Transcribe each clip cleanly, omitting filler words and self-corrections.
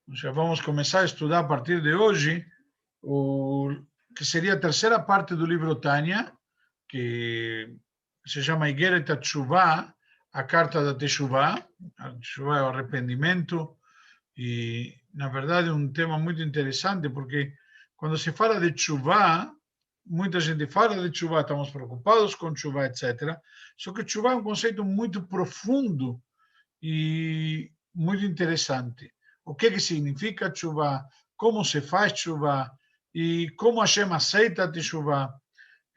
Já vamos começar a estudar a partir de hoje o que seria a terceira parte do livro Tânia, que se chama Igeret HaTeshuvah, a carta da Teshuvah. A Teshuvah é o arrependimento e, na verdade, é um tema muito interessante, porque quando se fala de Teshuvah, muita gente fala de Teshuvah, estamos preocupados com Teshuvah, etc. Só que Teshuvah é um conceito muito profundo e muito interessante. O que significa Teshuvah, como se faz Teshuvah e como Hashem aceita a Teshuvah.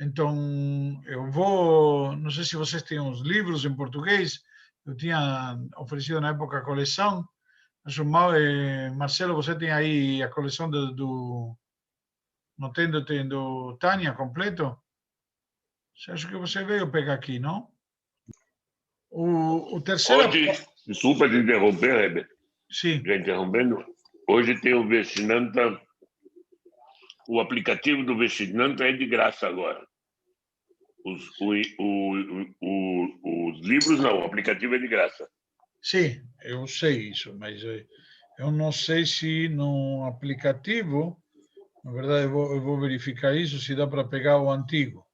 Então, eu vou, não sei se vocês têm os livros em português, eu tinha oferecido na época a coleção, mas Marcelo, você tem aí a coleção não tem do Tânia completo? Acho que você veio pegar aqui, não? O terceiro... Hoje, desculpa te interromper, Heber. Sim. Já interrompendo. Hoje tem o Vestinanta, o aplicativo do Vestinanta é de graça agora. Os livros não, o aplicativo é de graça. Sim, eu sei isso, mas eu não sei se no aplicativo, na verdade eu vou verificar isso, se dá para pegar o antigo.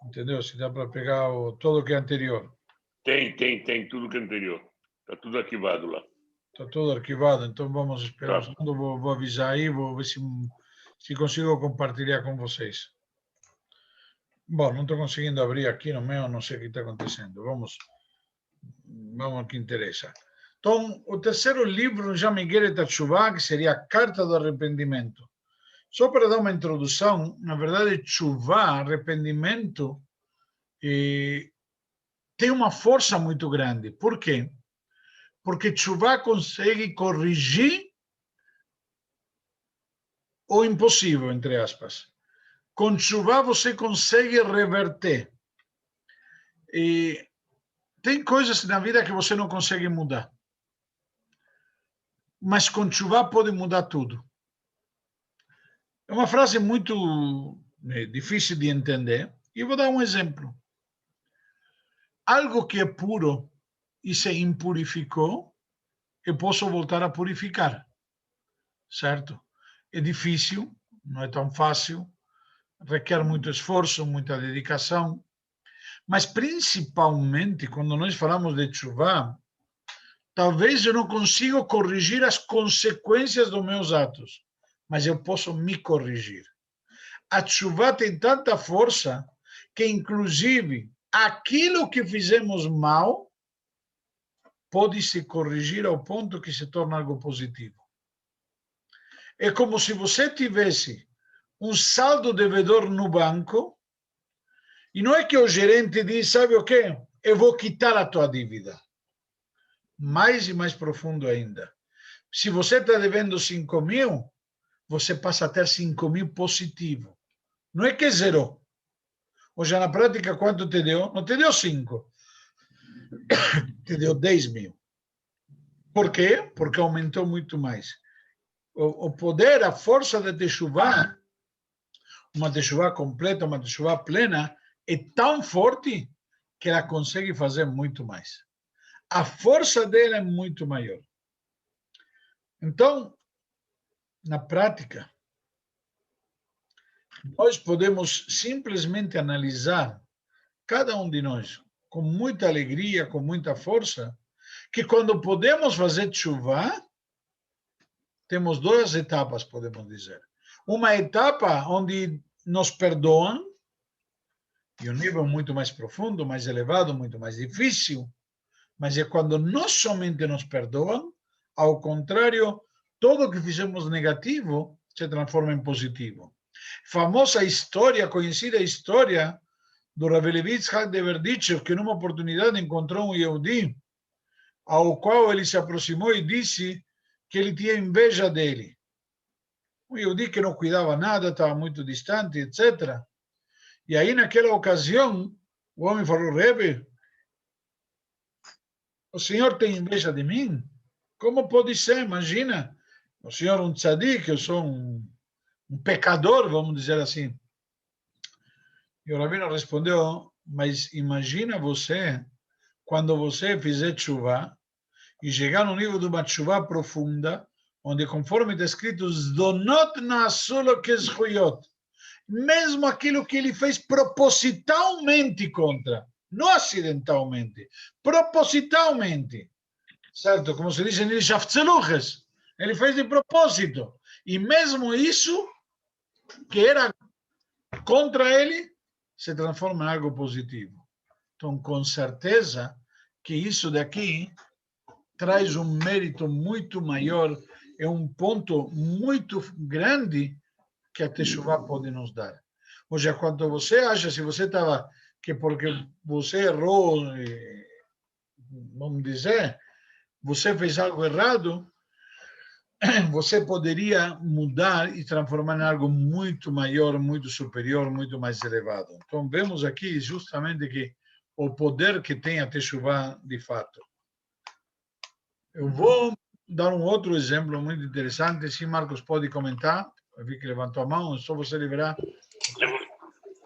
Entendeu? Se dá para pegar todo que é anterior. Tem tudo que é anterior. Está tudo arquivado lá. Está tudo arquivado, então vamos esperar um segundo, vou avisar aí, vou ver se consigo compartilhar com vocês. Bom, não estou conseguindo abrir aqui no meu, não sei o que está acontecendo. Vamos ao que interessa. Então, o terceiro livro chama Igeret HaTeshuvah, que seria a Carta do Arrependimento. Só para dar uma introdução, na verdade, Teshuvah, arrependimento, tem uma força muito grande. Por quê? Porque Teshuvah consegue corrigir o impossível, entre aspas. Com Teshuvah você consegue reverter. E tem coisas na vida que você não consegue mudar. Mas com Teshuvah pode mudar tudo. É uma frase muito difícil de entender. E vou dar um exemplo. Algo que é puro e se impurificou, eu posso voltar a purificar. Certo? É difícil, não é tão fácil, requer muito esforço, muita dedicação, mas principalmente quando nós falamos de Teshuvah, talvez eu não consiga corrigir as consequências dos meus atos, mas eu posso me corrigir. A Teshuvah tem tanta força que, inclusive, aquilo que fizemos mal pode se corrigir ao ponto que se torna algo positivo. É como se você tivesse um saldo devedor no banco e não é que o gerente diz, sabe o quê? Eu vou quitar a tua dívida. Mais e mais profundo ainda. Se você está devendo 5 mil, você passa a ter 5 mil positivo. Não é que zerou. Ou já na prática, quanto te deu? Não te deu 5. Te deu 10 mil. Por quê? Porque aumentou muito mais. O poder, a força da Teshuvah, uma Teshuvah completa, uma Teshuvah plena, é tão forte que ela consegue fazer muito mais. A força dela é muito maior. Então, na prática, nós podemos simplesmente analisar, cada um de nós, com muita alegria, com muita força, que quando podemos fazer Teshuvah, temos duas etapas, podemos dizer. Uma etapa onde nos perdoam, e um nível muito mais profundo, mais elevado, muito mais difícil, mas é quando não somente nos perdoam, ao contrário, tudo que fizemos negativo se transforma em positivo. Famosa história, conhecida história do Rav Levi Yitzhak de Berditchev, que numa oportunidade encontrou um Yehudi, ao qual ele se aproximou e disse que ele tinha inveja dele. Um Yehudi que não cuidava nada, estava muito distante, etc. E aí, naquela ocasião, o homem falou, Rebbe, o senhor tem inveja de mim? Como pode ser? Imagina, o senhor é um tzadik, eu sou um pecador, vamos dizer assim. E o rabino respondeu, mas imagina você, quando você fizer Teshuvah, e chegar no nível de uma tshuva profunda, onde, conforme está escrito, Zdonot na'asolo kezchuyot, mesmo aquilo que ele fez propositalmente contra, não acidentalmente, propositalmente, certo? Como se diz em Shafzeluches, ele fez de propósito, e mesmo isso, que era contra ele, se transforma em algo positivo. Então, com certeza que isso daqui traz um mérito muito maior, é um ponto muito grande que a Teshuvah pode nos dar. Ou seja, quando você acha, se você estava, que porque você errou, vamos dizer, você fez algo errado, você poderia mudar e transformar em algo muito maior, muito superior, muito mais elevado. Então, vemos aqui justamente que o poder que tem a Teshuvah de fato. Eu vou dar um outro exemplo muito interessante. Se Marcos pode comentar, eu vi que levantou a mão, só você liberar.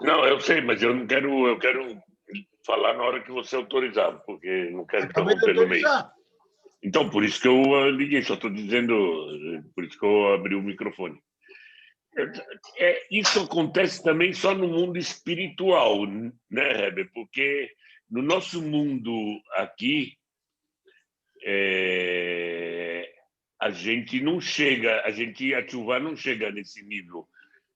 Não, eu sei, mas eu não quero, eu quero falar na hora que você autorizar, porque não quero interromper no meio. Então, por isso que eu liguei, só estou dizendo, por isso que eu abri o microfone. Isso acontece também só no mundo espiritual, né, Heber? Porque no nosso mundo aqui, a gente não chega, a Teshuvah não chega nesse nível.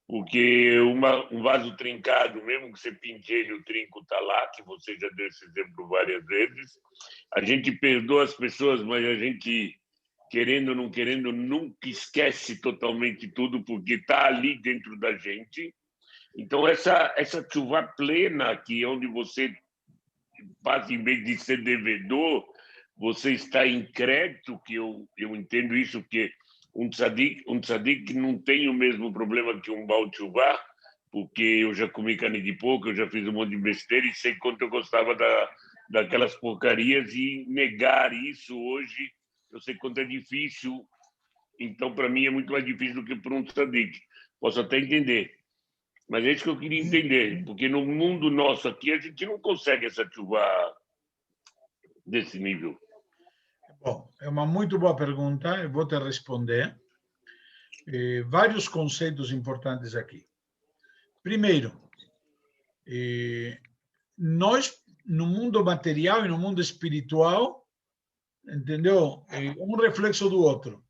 Porque um vaso trincado, mesmo que você pinte ele, o trinco está lá, que você já deu esse exemplo várias vezes. A gente perdoa as pessoas, mas a gente, querendo ou não querendo, nunca esquece totalmente tudo, porque está ali dentro da gente. Então, essa Teshuvah plena, que é onde você passa, em vez de ser devedor, você está em crédito, que eu entendo isso, que um tzadik não tem o mesmo problema que um Baal Teshuvah, porque eu já comi carne de porco, eu já fiz um monte de besteira e sei quanto eu gostava daquelas porcarias, e negar isso hoje, eu sei quanto é difícil. Então, para mim, é muito mais difícil do que para um tzadik. Posso até entender, mas é isso que eu queria entender, porque no mundo nosso aqui, a gente não consegue essa Teshuvah desse nível. Bom, é uma muito boa pergunta, eu vou te responder. Vários conceitos importantes aqui. Primeiro, nós, no mundo material e no mundo espiritual, entendeu? Um reflexo do outro.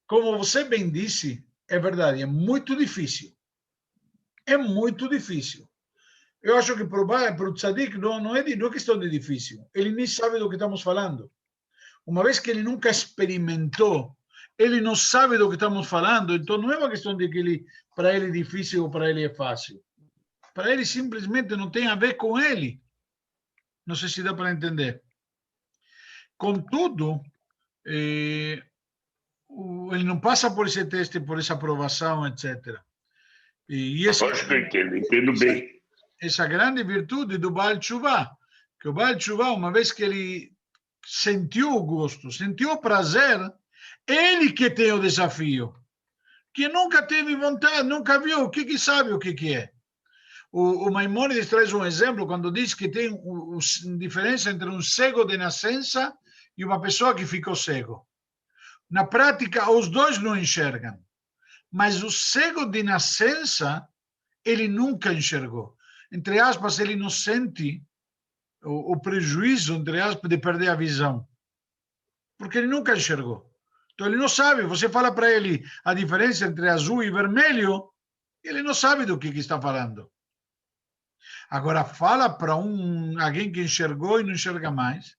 Como você bem disse, é verdade, é muito difícil. É muito difícil. Eu acho que para o tzadik não é questão de difícil. Ele nem sabe do que estamos falando. Uma vez que ele nunca experimentou, ele não sabe do que estamos falando, então não é uma questão de que para ele é difícil ou para ele é fácil. Para ele simplesmente não tem a ver com ele. Não sei se dá para entender. Contudo, ele não passa por esse teste, por essa aprovação, etc. Acho que eu entendo bem. Essa grande virtude do Baal Teshuvah, que o Baal Teshuvah, uma vez que ele sentiu o gosto, sentiu o prazer, ele que tem o desafio, que nunca teve vontade, nunca viu, o que sabe o que é. O Maimônides traz um exemplo quando diz que tem diferença entre um cego de nascença e uma pessoa que ficou cego. Na prática, os dois não enxergam, mas o cego de nascença, ele nunca enxergou. Entre aspas, ele não sente o prejuízo, entre aspas, de perder a visão, porque ele nunca enxergou. Então, ele não sabe. Você fala para ele a diferença entre azul e vermelho, ele não sabe do que está falando. Agora, fala para alguém que enxergou e não enxerga mais,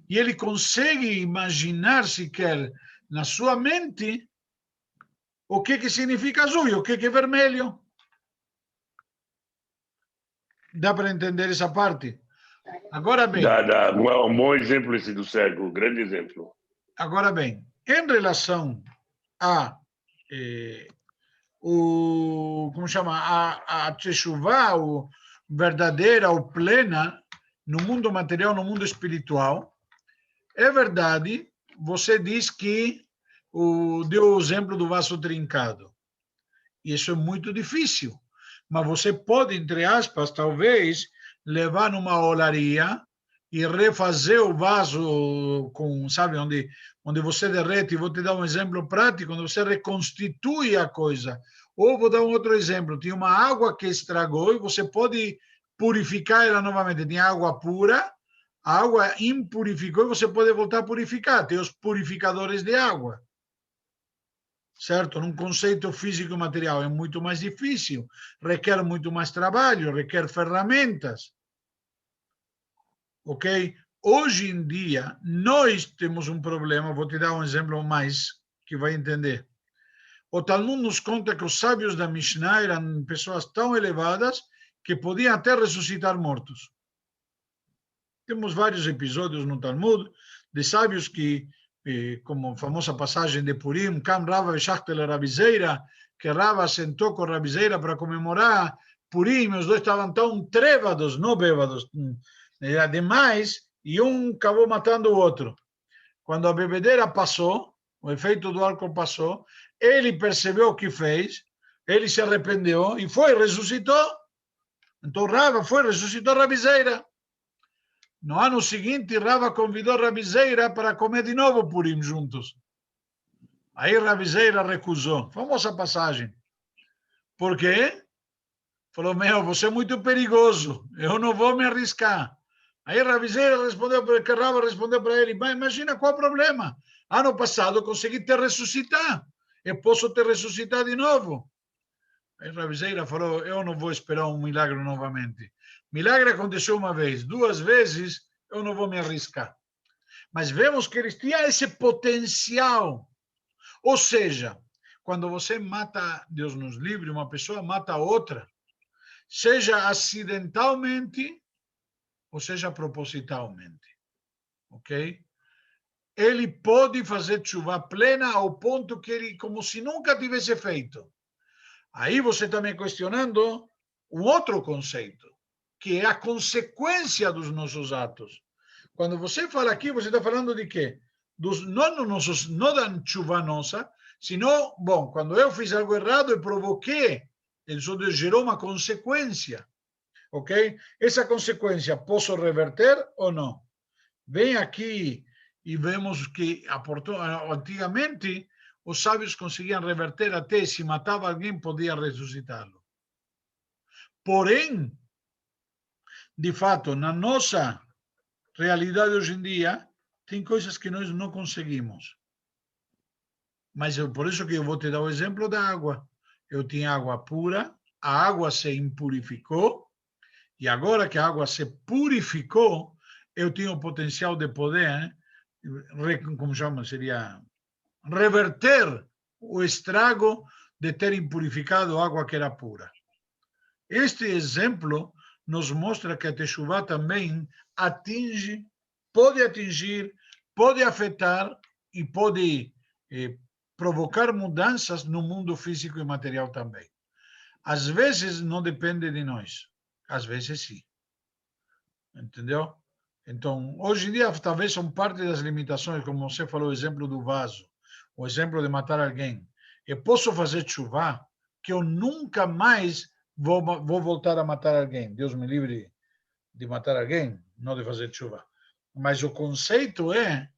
e ele consegue imaginar sequer na sua mente o que significa azul e o que é vermelho. Dá para entender essa parte? Agora bem. Dá. Um bom exemplo esse do cego, um grande exemplo. Agora bem, em relação a como chama, a Teshuvah, o verdadeira ou plena, no mundo material, no mundo espiritual, é verdade, você diz que deu o exemplo do vaso trincado. E isso é muito difícil. Mas você pode, entre aspas, talvez, levar numa olaria e refazer o vaso com, sabe, onde você derrete. Vou te dar um exemplo prático, onde você reconstitui a coisa. Ou vou dar um outro exemplo. Tinha uma água que estragou e você pode purificar ela novamente. Tinha água pura, a água impurificou e você pode voltar a purificar. Tem os purificadores de água. Certo? Num conceito físico e material é muito mais difícil, requer muito mais trabalho, requer ferramentas. Ok? Hoje em dia, nós temos um problema, vou te dar um exemplo mais que vai entender. O Talmud nos conta que os sábios da Mishnah eram pessoas tão elevadas que podiam até ressuscitar mortos. Temos vários episódios no Talmud de sábios que, como a famosa passagem de Purim, Kam Rava Veshachtel Rabizeira, que Rava sentou com Rabizeira para comemorar Purim, os dois estavam tão trébados, não bêbados, era demais, e um acabou matando o outro. Quando a bebedeira passou, o efeito do álcool passou, ele percebeu o que fez, ele se arrependeu e foi, ressuscitou. Então Rava foi, ressuscitou Rabizeira. No ano seguinte, Rava convidou Rabizeira para comer de novo Purim juntos. Aí Rabizeira recusou. Famosa passagem. Por quê? Falou, você é muito perigoso, eu não vou me arriscar. Aí Rabizeira respondeu, porque Rava respondeu para ele, mas imagina qual é o problema. Ano passado eu consegui te ressuscitar, eu posso te ressuscitar de novo. Aí Rabizeira falou, eu não vou esperar um milagre novamente. Milagre aconteceu uma vez, 2 vezes, eu não vou me arriscar. Mas vemos que eles tinham esse potencial. Ou seja, quando você mata, Deus nos livre, uma pessoa mata a outra, seja acidentalmente ou seja propositalmente, ok? Ele pode fazer chuva plena ao ponto que ele, como se nunca tivesse feito. Aí você está me questionando um outro conceito, que é a consequência dos nossos atos. Quando você fala aqui, você está falando de quê? Não da chuva nossa, senão, bom, quando eu fiz algo errado e provoquei, isso gerou uma consequência. Ok? Essa consequência posso reverter ou não? Vem aqui e vemos que antigamente os sábios conseguiam reverter até se matava alguém, podia ressuscitá-lo. Porém, de fato, na nossa realidade hoje em dia, tem coisas que nós não conseguimos. Mas por isso que eu vou te dar o exemplo da água. Eu tinha água pura, a água se impurificou, e agora que a água se purificou, eu tenho o potencial de poder, como chama, seria reverter o estrago de ter impurificado a água que era pura. Este exemplo nos mostra que a Teshuvá também pode atingir, pode afetar e pode provocar mudanças no mundo físico e material também. Às vezes não depende de nós, às vezes sim. Entendeu? Então, hoje em dia, talvez são parte das limitações, como você falou, o exemplo do vaso, o exemplo de matar alguém. Eu posso fazer chuva que eu nunca mais vou voltar a matar alguém. Deus me livre de matar alguém, não de fazer chuva. Mas o conceito é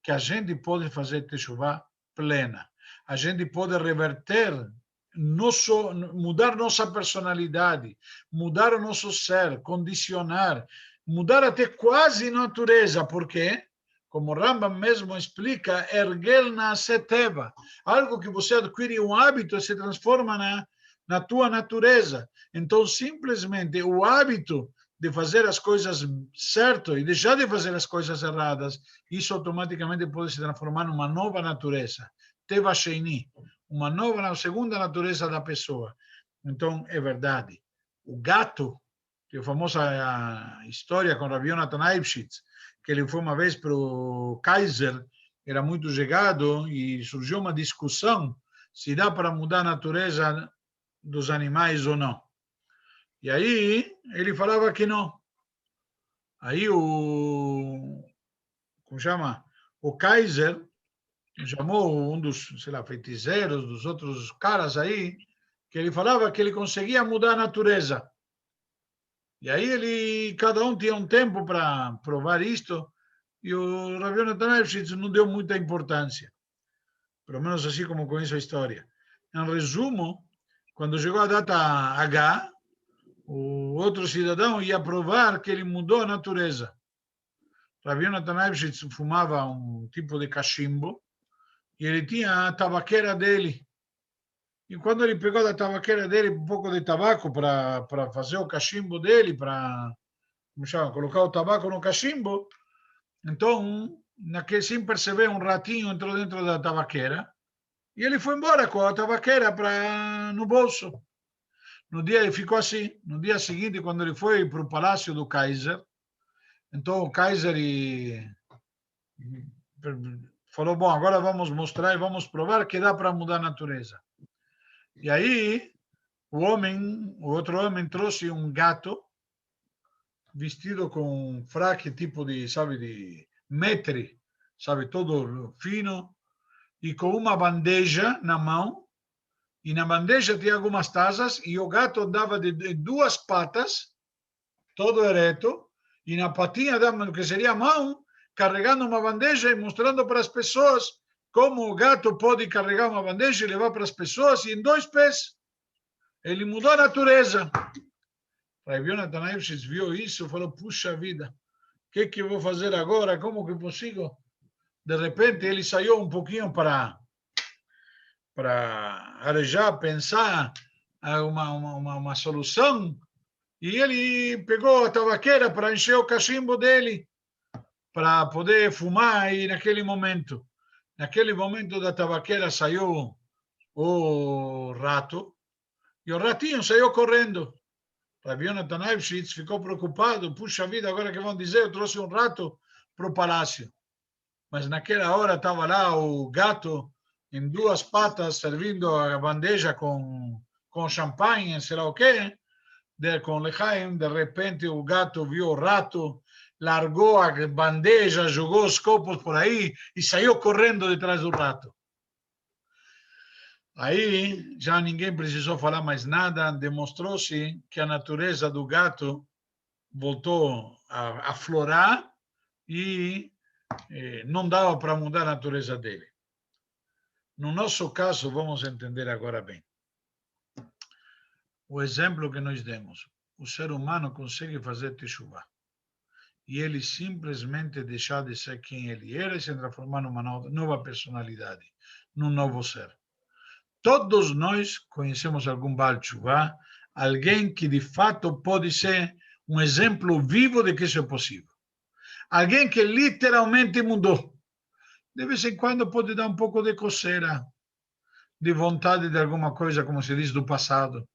que a gente pode fazer chuva plena. A gente pode reverter mudar nossa personalidade, mudar o nosso ser, condicionar, mudar até quase natureza, porque, como Rambam mesmo explica, erguel na'aseh teva, algo que você adquire um hábito e se transforma na tua natureza. Então, simplesmente o hábito de fazer as coisas certo e deixar de fazer as coisas erradas, isso automaticamente pode se transformar numa nova natureza. Teva Sheini, uma segunda natureza da pessoa. Então, é verdade. O gato, que é a famosa história com Rav Yonatan Eibschitz, que ele foi uma vez para o Kaiser, era muito chegado e surgiu uma discussão se dá para mudar a natureza dos animais ou não. E aí ele falava que não. Aí como chama? O Kaiser chamou um dos, sei lá, feiticeiros, dos outros caras aí, que ele falava que ele conseguia mudar a natureza. E aí cada um tinha um tempo para provar isto, e o Rav Yonatan Eibschitz não deu muita importância, pelo menos assim como conheço a história. Em resumo, quando chegou a data H, o outro cidadão ia provar que ele mudou a natureza. Rav Yonatan Eibschitz fumava um tipo de cachimbo e ele tinha a tabaqueira dele. E quando ele pegou da tabaqueira dele um pouco de tabaco para fazer o cachimbo dele, para colocar o tabaco no cachimbo, então, sem perceber, um ratinho entrou dentro da tabaqueira e ele foi embora com a tabaqueira no bolso. No dia ele ficou assim. No dia seguinte, quando ele foi para o palácio do Kaiser, então o Kaiser falou, bom, agora vamos mostrar e vamos provar que dá para mudar a natureza. E aí, o outro homem trouxe um gato vestido com um fraque tipo de, sabe, de metre, sabe, todo fino, e com uma bandeja na mão, e na bandeja tinha algumas taças, e o gato andava de duas patas, todo ereto, e na patinha, que seria a mão, carregando uma bandeja e mostrando para as pessoas como o gato pode carregar uma bandeja e levar para as pessoas, e em 2 pés. Ele mudou a natureza. Rav Yonatan Eibschitz viu isso e falou, puxa vida, o que eu vou fazer agora? Como que consigo? De repente, ele saiu um pouquinho para arejar, pensar uma solução, e ele pegou a tabaqueira para encher o cachimbo dele, para poder fumar, e naquele momento da tabaqueira saiu o rato, e o ratinho saiu correndo. Rav Yonatan Eibschitz ficou preocupado, puxa vida, agora que vão dizer, eu trouxe um rato para o palácio. Mas naquela hora estava lá o gato em 2 patas, servindo a bandeja com champanhe, sei lá o quê, com lechaim. De repente o gato viu o rato, largou a bandeja, jogou os copos por aí e saiu correndo detrás do rato. Aí já ninguém precisou falar mais nada, demonstrou-se que a natureza do gato voltou a aflorar e não dava para mudar a natureza dele. No nosso caso, vamos entender agora bem. O exemplo que nós demos, o ser humano consegue fazer teshuvá e ele simplesmente deixar de ser quem ele era e se transformar numa nova personalidade, num novo ser. Todos nós conhecemos algum Baal Teshuvá, alguém que de fato pode ser um exemplo vivo de que isso é possível. Alguém que literalmente mudou. De vez em quando pode dar um pouco de coceira, de vontade de alguma coisa, como se diz, do passado.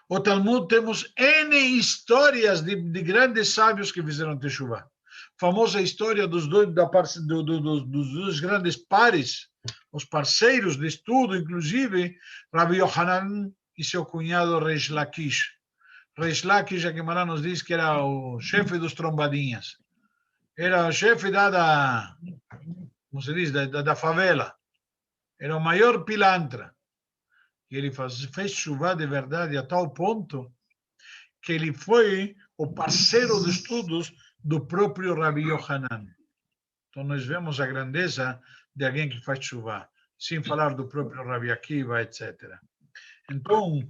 O Talmud temos N histórias de grandes sábios que fizeram teshuvá. Famosa história dos dois grandes pares, os parceiros de estudo, inclusive Rabbi Yohanan e seu cunhado Reish Lakish. Reish Lakish, a Gemara nos diz que era o chefe dos trombadinhas. Era o chefe como se diz, da favela. Era o maior pilantra. E ele fez chuvá de verdade a tal ponto que ele foi o parceiro de estudos do próprio Rabbi Yohanan. Então, nós vemos a grandeza de alguém que faz chuvá, sem falar do próprio Rabbi Akiva, etc. Então,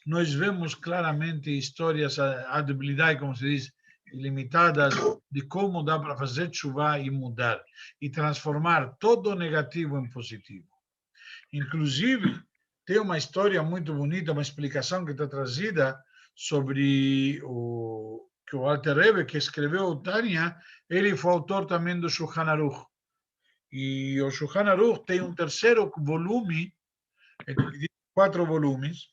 nós vemos claramente histórias, a habilidade, como se diz, ilimitadas, de como dá para fazer chuvá e mudar, e transformar todo o negativo em positivo. Inclusive, tem uma história muito bonita, uma explicação que está trazida sobre que o Alter Rebbe, que escreveu o Tânia, ele foi autor também do Shulchan Aruch. E o Shulchan Aruch tem um terceiro volume, dividido em 4 volumes.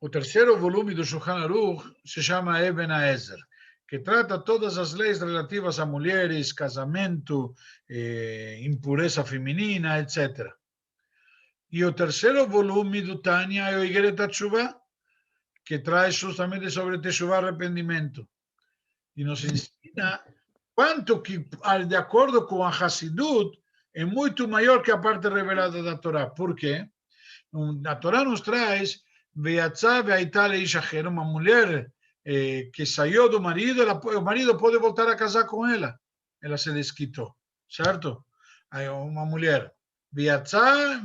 O terceiro volume do Shulchan Aruch se chama Eben HaEzer, que trata todas as leis relativas a mulheres, casamento, impureza feminina, etc. E o terceiro volume do Tânia é o Igeret HaTeshuvah, que traz justamente sobre Teshuvah, arrependimento. E nos ensina quanto que, de acordo com a Hassidut, é muito maior que a parte revelada da Torá. Por quê? A Torá nos traz uma mulher que saiu do marido, o marido pode voltar a casar com ela. Ela se desquitou, certo? Aí uma mulher viajar,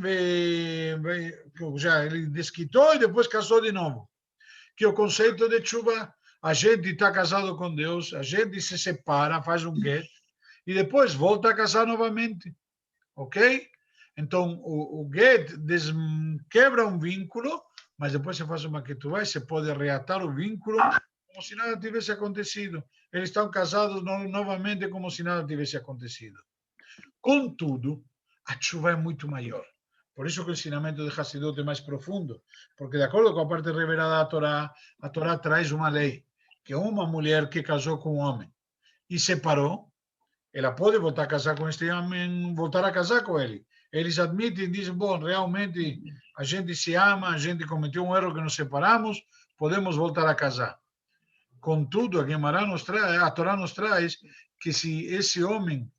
já ele desquitou e depois casou de novo. Que o conceito de chuva, a gente está casado com Deus, a gente se separa, faz um get e depois volta a casar novamente, ok? Então o get quebra um vínculo, mas depois se faz uma ketubá e se pode reatar o vínculo como se nada tivesse acontecido. Eles estão casados novamente como se nada tivesse acontecido. Contudo, a chuva é muito maior. Por isso que o ensinamento de Hassidut é mais profundo, porque de acordo com a parte revelada da a Torá traz uma lei, que uma mulher que casou com um homem e separou, ela pode voltar a casar com este homem, voltar a casar com ele. Eles admitem, dizem, bom, realmente a gente se ama, a gente cometeu um erro que nos separamos, podemos voltar a casar. Contudo, a Torá nos traz que se esse homem,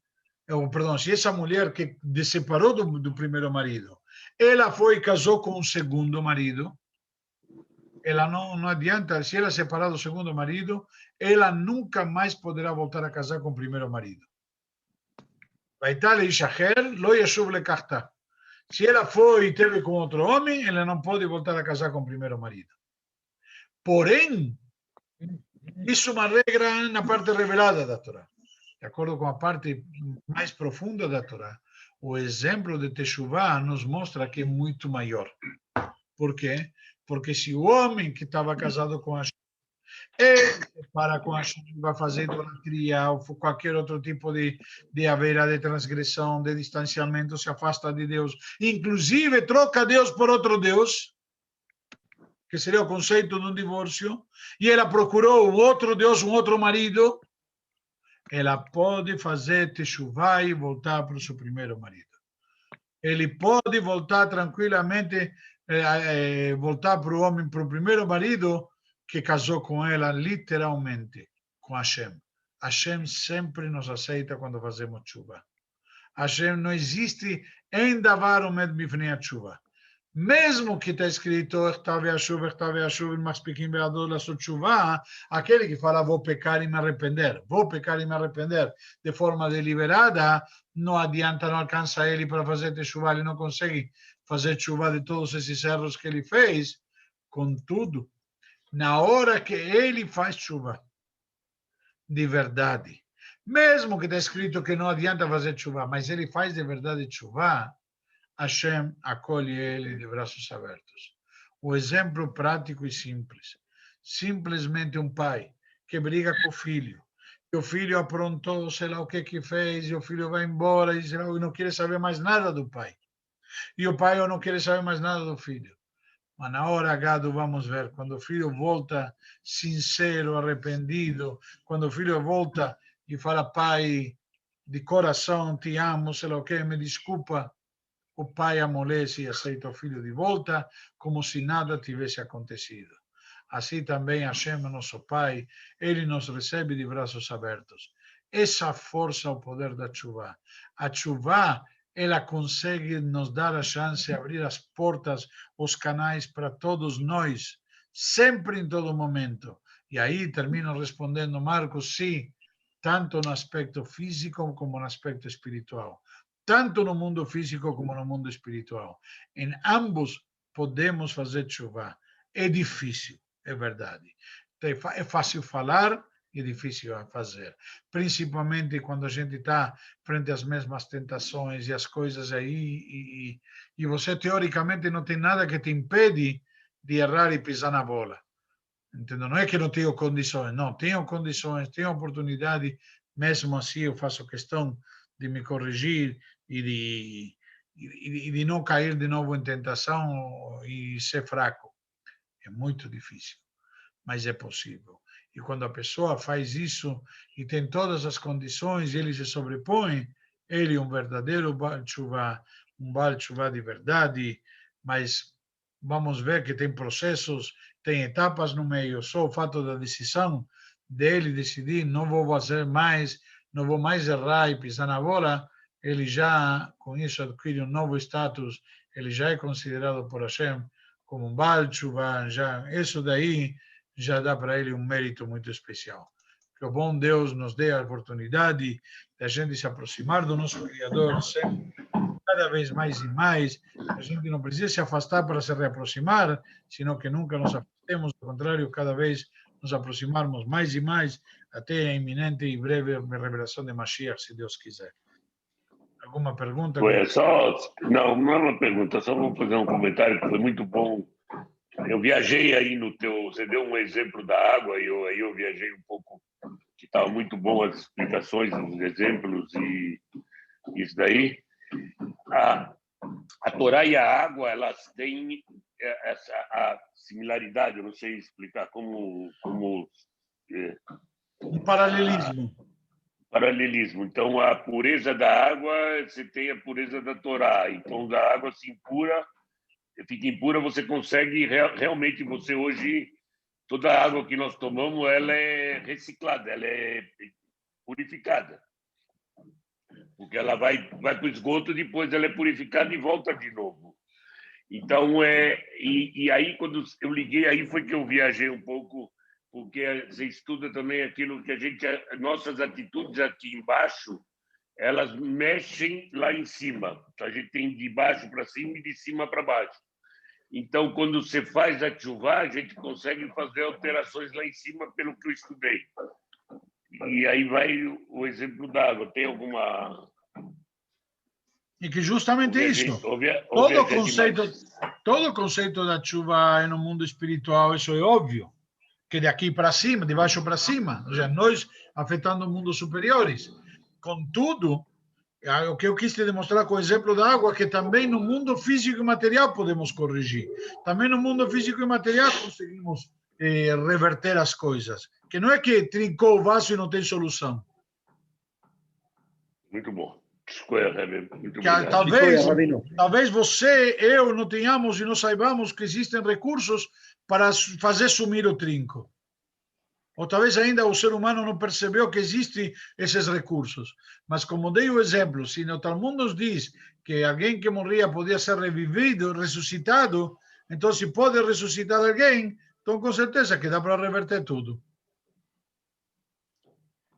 perdão, se essa mulher que separou do primeiro marido, ela foi e casou com um segundo marido, ela não adianta, se ela separar do segundo marido, ela nunca mais poderá voltar a casar com o primeiro marido. Se ela foi e teve com outro homem, ela não pode voltar a casar com o primeiro marido. Porém, isso é uma regra na parte revelada da Torá. De acordo com a parte mais profunda da Torá, o exemplo de Teshuvah nos mostra que é muito maior. Por quê? Porque se o homem que estava casado com Hashem para com Hashem, vai fazer idolatria ou qualquer outro tipo de haveira de transgressão, de distanciamento, se afasta de Deus, inclusive troca Deus por outro Deus, que seria o conceito de um divórcio, e ela procurou um outro Deus, um outro marido, ela pode fazer teshuvah e voltar para o seu primeiro marido. Ele pode voltar tranquilamente, voltar para o homem, para o primeiro marido que casou com ela, literalmente, com Hashem. Hashem sempre nos aceita quando fazemos teshuvah. Hashem não existe em davar o med bifnei a teshuvah. Mesmo que está escrito aquele que fala vou pecar e me arrepender, de forma deliberada, não adianta, não alcança ele para fazer teshuvah, ele não consegue fazer teshuvah de todos esses erros que ele fez. Contudo, na hora que ele faz teshuvah de verdade, mesmo que está escrito que não adianta fazer teshuvah, mas ele faz de verdade teshuvah, Hashem acolhe ele de braços abertos. O exemplo prático e simples. Simplesmente um pai que briga com o filho, e o filho aprontou, sei lá o que fez, e o filho vai embora e não quer saber mais nada do pai. E o pai não quer saber mais nada do filho. Mas na hora H, vamos ver, quando o filho volta sincero, arrependido, quando o filho volta e fala, pai, de coração, te amo, sei lá o que, me desculpa, o pai amolece e aceita o filho de volta, como se nada tivesse acontecido. Assim também Hashem, nosso Pai, ele nos recebe de braços abertos. Essa força, o poder da teshuvah. A teshuvah, ela consegue nos dar a chance de abrir as portas, os canais para todos nós, sempre em todo momento. E aí termino respondendo, Marcos, sim, tanto no aspecto físico como no aspecto espiritual. Tanto no mundo físico como no mundo espiritual. Em ambos podemos fazer teshuvah. É difícil, é verdade. É fácil falar e difícil fazer. Principalmente quando a gente está frente às mesmas tentações e as coisas aí, e você teoricamente não tem nada que te impede de errar e pisar na bola. Entendeu? Não é que não tenho condições, não. Tenho condições, tenho oportunidade, mesmo assim eu faço questão de me corrigir e de não cair de novo em tentação e ser fraco. É muito difícil, mas é possível. E quando a pessoa faz isso e tem todas as condições e ele se sobrepõe, ele é um verdadeiro Baal Teshuvah, um Baal Teshuvah de verdade, mas vamos ver que tem processos, tem etapas no meio. Só o fato da decisão dele decidir, não vou fazer mais, não vou mais errar e pisar na bola, ele já, com isso, adquire um novo status, ele já é considerado por Hashem como um Baal Teshuvah, já, isso daí já dá para ele um mérito muito especial. Que o bom Deus nos dê a oportunidade de a gente se aproximar do nosso Criador sempre, cada vez mais e mais. A gente não precisa se afastar para se reaproximar, sino que nunca nos afastemos, ao contrário, cada vez nos aproximarmos mais e mais até a iminente e breve revelação de Mashiach, se Deus quiser. Alguma pergunta? Não, não é uma pergunta, só vou fazer um comentário que foi muito bom. Eu viajei aí no teu, você deu um exemplo da água, e eu viajei um pouco, que estava muito bom as explicações, os exemplos e isso daí. A Torá e a água, elas têm a similaridade, eu não sei explicar como um paralelismo. Paralelismo. Então, a pureza da água, você tem a pureza da Torá. Então, da água se impura, fica impura, você consegue realmente, você hoje, toda a água que nós tomamos, ela é reciclada, ela é purificada. Porque ela vai para o esgoto, depois ela é purificada e volta de novo. Então, e aí, quando eu liguei, aí foi que eu viajei um pouco, porque você estuda também aquilo que nossas atitudes aqui embaixo, elas mexem lá em cima. Então, a gente tem de baixo para cima e de cima para baixo. Então, quando você faz a tchuvá, a gente consegue fazer alterações lá em cima, pelo que eu estudei. E aí vai o exemplo da água. Tem alguma... E que justamente isso. Todo o conceito da chuva é no mundo espiritual, isso é óbvio. Que de aqui para cima, de baixo para cima, ou seja, nós afetando mundos superiores. Contudo, o que eu quis te demonstrar com o exemplo da água, que também no mundo físico e material podemos corrigir. Também no mundo físico e material conseguimos reverter as coisas. Que não é que trincou o vaso e não tem solução. Muito bom. Muito talvez você, eu, não tenhamos e não saibamos que existem recursos para fazer sumir o trinco. Ou talvez ainda o ser humano não percebeu que existem esses recursos. Mas como dei o exemplo, se no Talmud nos diz que alguém que morria podia ser revivido, ressuscitado, então se pode ressuscitar alguém, então com certeza que dá para reverter tudo.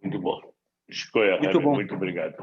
Muito bom. Muito bom. Muito obrigado.